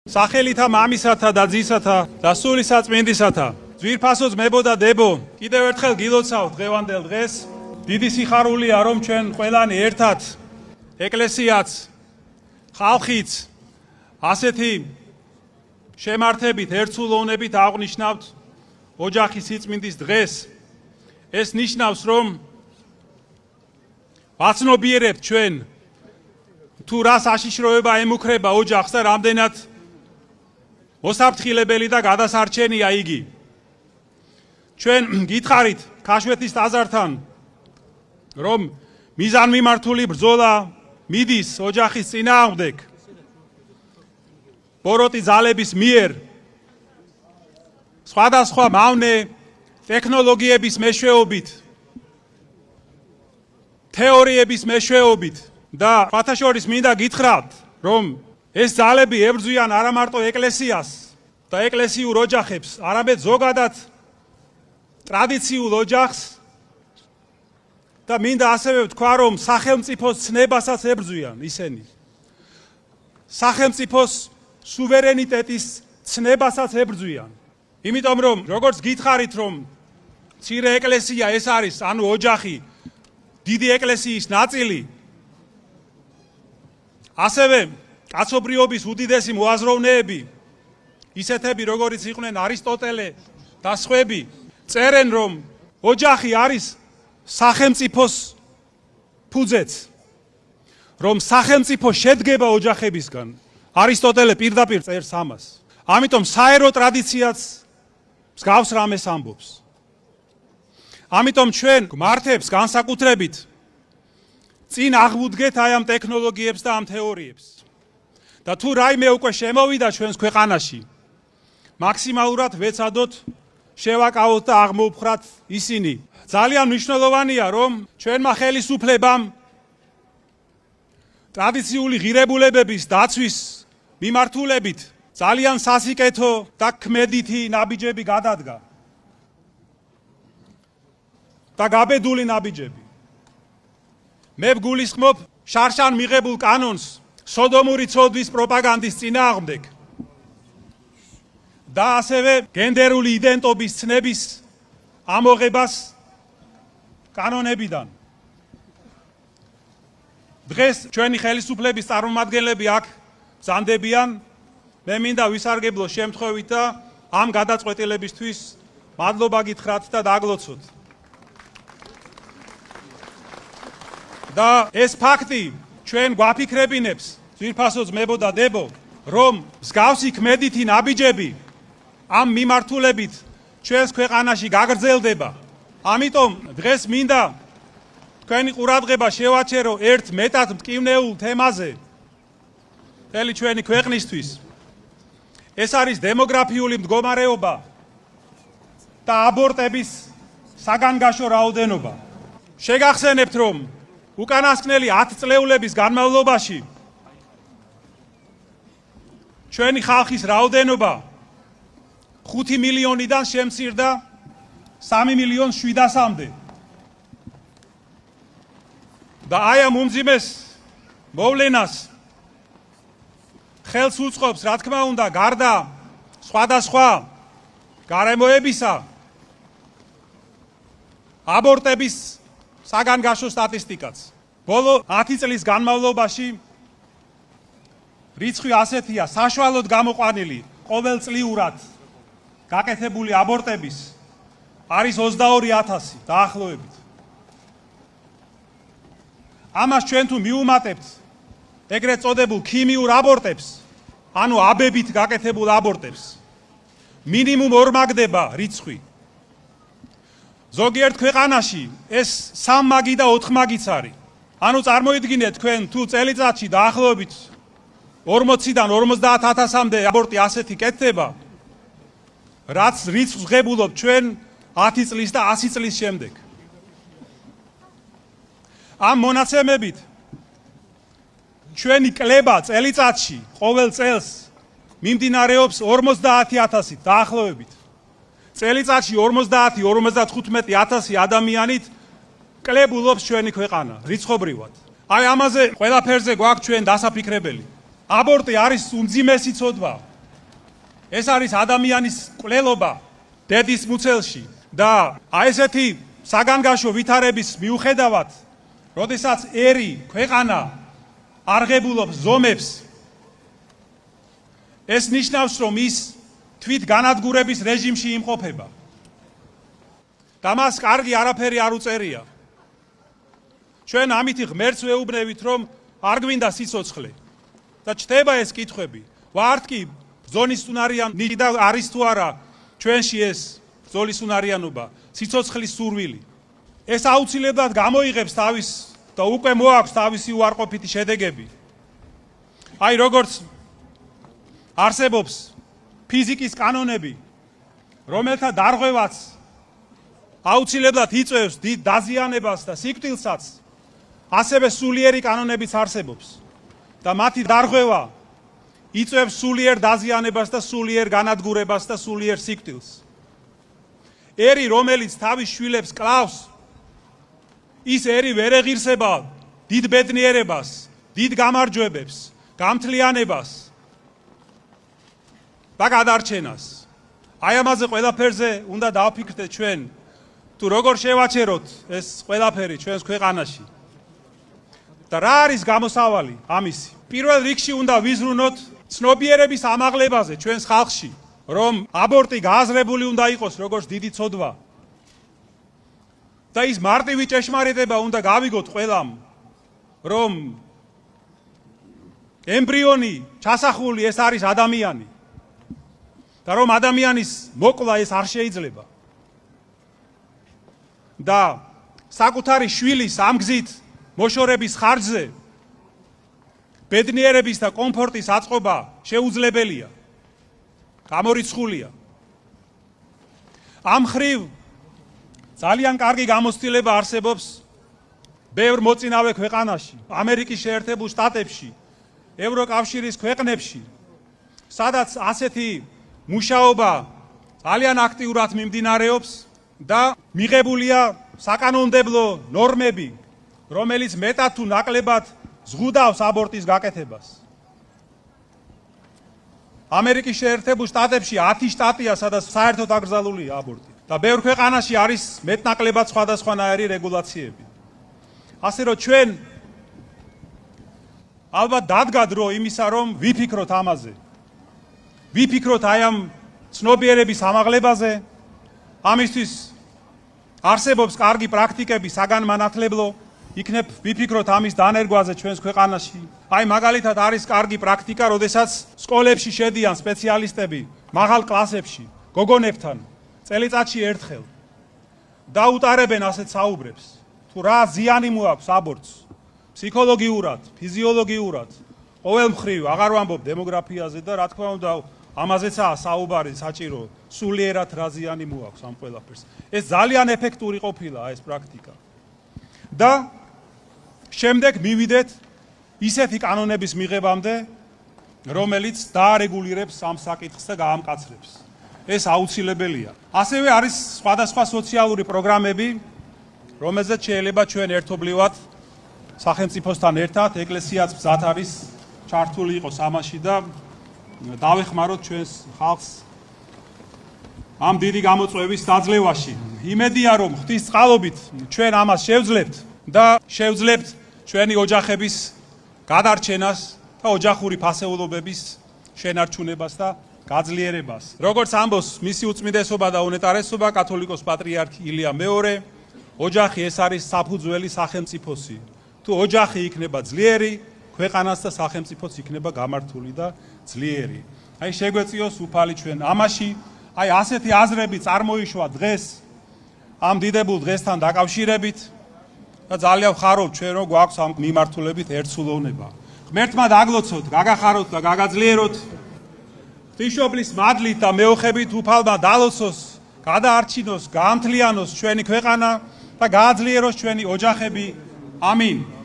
სახელითა მამისათა და ძისათა და სული საწმინდისათა ძვირფასო ძმებო და დებო, კიდევ ერთხელ გილოცავთ დღევანდელ დღეს. დიდი სიხარულია, რომ ჩვენ ყველანი ერთად ეკლესიაც, ხალხიც ასეთი შემართებით, ერთსულოვნებით აღნიშნავთ ოჯახის სიწმინდის დღეს. ეს ნიშნავს, რომ ვაცნობიერებთ ჩვენ თუ რა საშიშროება ემუქრება ოჯახს და რამდენად მოსაფრთხილებელი და გადასარჩენია იგი. ჩვენ გითხარით ქაშვეთის ტაძართან, რომ მიზანმიმართული ბრძოლა მიდის ოჯახის წინააღმდეგ ბოროტი ძალების მიერ, სხვადასხვა მავნე ტექნოლოგიების მეშვეობით, თეორიების მეშვეობით და ფათაშორის მინდა გითხრათ, რომ ეს ძალები ებრძვიან არა მარტო ეკლესიას და ეკლესიურ ოჯახებს, არამედ ზოგადად ტრადიციულ ოჯახს და მინდა ასევე ვთქვა, რომ სახელმწიფოს ცნებასაც ებრძვიან ისინი. სახელმწიფოს სუვერენიტეტის ცნებასაც ებრძვიან. იმიტომ რომ როგორც გითხარით, რომ მცირე ეკლესია ეს არის, ანუ ოჯახი, დიდი ეკლესიის ნაწილი, ასევე კაცობრიობის უდიდესი მოაზროვნეები, ისეთები როგორიც იყვნენ არისტოტელე და სხვები, წერენ, რომ ოჯახი არის სახელმწიფოს ფუძეც, რომ სახელმწიფო შედგება ოჯახებისგან. არისტოტელე პირდაპირ წერს ამას. ამიტომ საერო ტრადიციაც მსგავს რამეს ამბობს. ამიტომ ჩვენ გმართებს განსაკუთრებით წინ აღვუდგეთ აი ამ ტექნოლოგიებს და ამ თეორიებს. და თუ რაიმე უკვე შემოვიდა ჩვენს ქვეყანაში, მაქსიმალურად ვეცადოთ შევაკავოთ და აღმოვფხრათ ისინი. ძალიან მნიშვნელოვანია, რომ ჩვენმა ხელისუფლებამ ტრადიციული ღირებულებების დაცვის მიმართულებით ძალიან სასიკეთო და ქმედითი ნაბიჯები გადადგა და გაბედული ნაბიჯები. მე ვგულისხმობ შარშან მიღებულ კანონს სოდომური ცოდვის პროპაგანდის წინააღმდეგ და ასევე გენდერული იდენტობის ცნების ამოღებას კანონებიდან. დღეს ჩვენი ხელისუფლების წარმომადგენლები აქ ბრძანდებიან. მე მინდა ვისარგებლო შემთხვევით და ამ გადაწყვეტილებისთვის მადლობა გითხრათ და დაგლოცოთ. და ეს ფაქტი ჩვენ გვაფიქრებინებს, ძვირფასო ძმებო და დებო, რომ მსგავსი ქმედითი ნაბიჯები ამ მიმართულებით ჩვენს ქვეყანაში გაგრძელდება. ამიტომ დღეს მინდა თქვენი ყურადღება შევაჩერო ერთ მეტად მტკივნეულ თემაზე მთელი ჩვენი ქვეყნისთვის. ეს არის დემოგრაფიული მდგომარეობა და აბორტების საგანგაშო რაოდენობა. შეგახსენებთ, რომ უკანასკნელი 10 წლეულების განმავლობაში ჩვენი ხალხის რაოდენობა 5 მილიონიდან შემცირდა 3 მილიონ 700-მდე. და აი ამ უმძიმეს მოვლენას ხელს უწყობს, რა თქმა უნდა, გარდა სხვადასხვა გარემოებისა, აბორტების საგანგაშო სტატისტიკაც. ბოლო 10 წლის განმავლობაში რიცხვი ასეთია, საშუალოდ გამოყვანილი ყოველწლიურად გაკეთებული აბორტების არის 22,000 დაახლოებით. ამას ჩვენ თუ მიუმატებთ ეგრეთ წოდებულ ქიმიურ აბორტებს, ანუ აბებით გაკეთებულ აბორტებს, მინიმუმ ორმაგდება რიცხვი. ზოგიერთ ქვეყანაში ეს 3 მაგი და 4 მაგიც არის. ანუ წარმოიდგინეთ თქვენ თუ წელიწადში დაახლოებით 40-დან 50,000-მდე აბორტი ასეთი კეთდება, რაც რიცხვს ღებულობთ ჩვენ 10 წლის და 100 წლის შემდეგ. ამ მონაცემებით ჩვენი კლება წელიწადში ყოველ წელს მიმდინარეობს 50,000 დაახლოებით. წელიწადში 50-55,000 ადამიანით კლებულობს ჩვენი ქვეყანა რიცხობრივად. აი ამაზე ყველაფერზე გვაქვს ჩვენ დასაფიქრებელი. აბორტი არის უმძიმესი ცოდვა ეს არის ადამიანის კვლელობა დედის მუცელში და აი ესეთი საგანგაშო ვითარების მიუხედავად, როდესაც ერი ქვეყანა არღებულობს ზომებს, ეს ნიშნავს, რომ ის თვით განადგურების რეჟიმში იმყოფება. და მას კარგი არაფერი არ უწერია. ჩვენ ამითი ღმერთს ვეუბნებით, რომ არ გვინდა სიცოცხლე. და ჩდება ეს კითხვები. ვართ კი ბრძოლის უნარიანი და არის თუ არა ჩვენში ეს ბრძოლის უნარიანობა, სიცოცხლის სურვილი. ეს აუცილებლად გამოიღებს თავის და უკვე მოაქვს თავისი უარყოფითი შედეგები. აი როგორც არსებობს ფიზიკის კანონები, რომელთა დარღვევაც აუცილებლად იწვევს დიდ დაზიანებას და სიკვდილსაც, ასევე სულიერი კანონებიც არსებობს და მათი დარღვევა იწვევს სულიერ დაზიანებას და სულიერ განადგურებას და სულიერ სიკვდილს. ერი, რომელიც თავის შვილებს კლავს, ის ერი ვერ ეღირსება დიდ ბედნიერებას, დიდ გამარჯვებებს, გამთლიანებას და გადარჩენას. აი ამაზე ყველაფერზე უნდა დავფიქრდეთ ჩვენ, თუ როგორ შევაჩეროთ ეს ყველაფერი ჩვენს ქვეყანაში. და რა არის გამოსავალი ამისი? პირველ რიგში უნდა ვიზრუნოთ ცნობიერების ამაღლებაზე ჩვენს ხალხში, რომ აბორტი გააზრებული უნდა იყოს როგორც დიდი ცოდვა. და ის მარტივი ჭეშმარიტება უნდა გავიგოთ ყველამ, რომ ემბრიონი ჩასახული ეს არის ადამიანი და რომ ადამიანის მოკლა ეს არ შეიძლება. და საკუთარი შვილის ამ გზით მოშორების ხარჯზე ბედნიერების და კომფორტის აწყობა შეუძლებელია, გამორიცხულია. ამ ხრივ ძალიან კარგი გამოცდილება არსებობს ბევრ მოწინავე ქვეყანაში, ამერიკის შეერთებულ შტატებში, ევროკავშირის ქვეყნებში, სადაც ასეთი მუშაობა ძალიან აქტიურად მიმდინარეობს და მიღებულია საკანონმდებლო ნორმები, რომელიც მეტად თუ ნაკლებად ზღუდავს აბორტის გაკეთებას. ამერიკის შეერთებულ შტატებში 10 შტატია, სადაც საერთოდ აკრძალულია აბორტი. და ბევრ ქვეყანაში არის მეტნაკლებად სხვადასხვანაირი რეგულაციები. ასე რომ ჩვენ ალბათ დადგა დრო იმისა, რომ ვიფიქროთ ამაზე. ვიფიქროთ აი ამ ცნობიერების ამაღლებაზე. ამისთვის არსებობს კარგი პრაქტიკები საგანმანათლებლო, იქნებ ვიფიქროთ ამის დანერგვაზე ჩვენს ქვეყანაში. აი მაგალითად არის კარგი პრაქტიკა, როდესაც სკოლებში შედიან სპეციალისტები მაღალ კლასებში გოგონებთან წელიწადში ერთხელ და უტარებენ ასეთ საუბრებს, თუ რა ზიანი მოაქვს აბორტს ფსიქოლოგიურად, ფიზიოლოგიურად, ყოველ მხრივ, აღარ ვამბობ დემოგრაფიაზე და რა თქმა უნდა ამაზეცაა საუბარი საჭირო, სულიერად რა ზიანი მოაქვს ამ ყველაფერს. ეს ძალიან ეფექტური ყოფილა ეს პრაქტიკა. და შემდეგ მივიდეთ ისეთი კანონების მიღებამდე, რომელიც დაარეგულირებს ამ საკითხს და გაამკაცრებს. ეს აუცილებელია. ასევე არის სხვადასხვა სოციალური პროგრამები, რომელზეც შეიძლება ჩვენ ერთობლივად სახელმწიფოსთან ერთად, ეკლესიაც მზად არის ჩართული იყოს ამაში და დავეხმაროთ ჩვენს ხალხს ამ დიდი გამოწვევის დაძლევაში. იმედია, რომ ღვთის წყალობით ჩვენ ამას შევძლებთ და შევძლებთ ჩვენი ოჯახების გადარჩენას და ოჯახური ფასეულობების შენარჩუნებას და გაძლიერებას. როგორც ამბობს მისი უწმიდესობა და უნეტარესობა კათოლიკოს პატრიარქი ილია მეორე, ოჯახი ეს არის საფუძველი სახელმწიფოსი. თუ ოჯახი იქნება ძლიერი, ქვეყანას და სახელმწიფოს იქნება გამართული და ძლიერი. აი შეგვეციოს უფალი ჩვენ ამაში, აი ასეთი აზრები წარმოიშვა დღეს ამ დიდებულ დღესთან დაკავშირებით და ძალიან ვხარობ ჩვენ რომ გვაქვს ამ მიმართულებით ერთსულოვნება. ღმერთმა დაგლოცოთ, გაგახაროთ და გაგაძლიეროთ. ღვთისმშობლის მადლით და მეოხებით უფალმა დალოცოს, გადაარჩინოს, გაამთლიანოს ჩვენი ქვეყანა და გააძლიეროს ჩვენი ოჯახები. ამინ.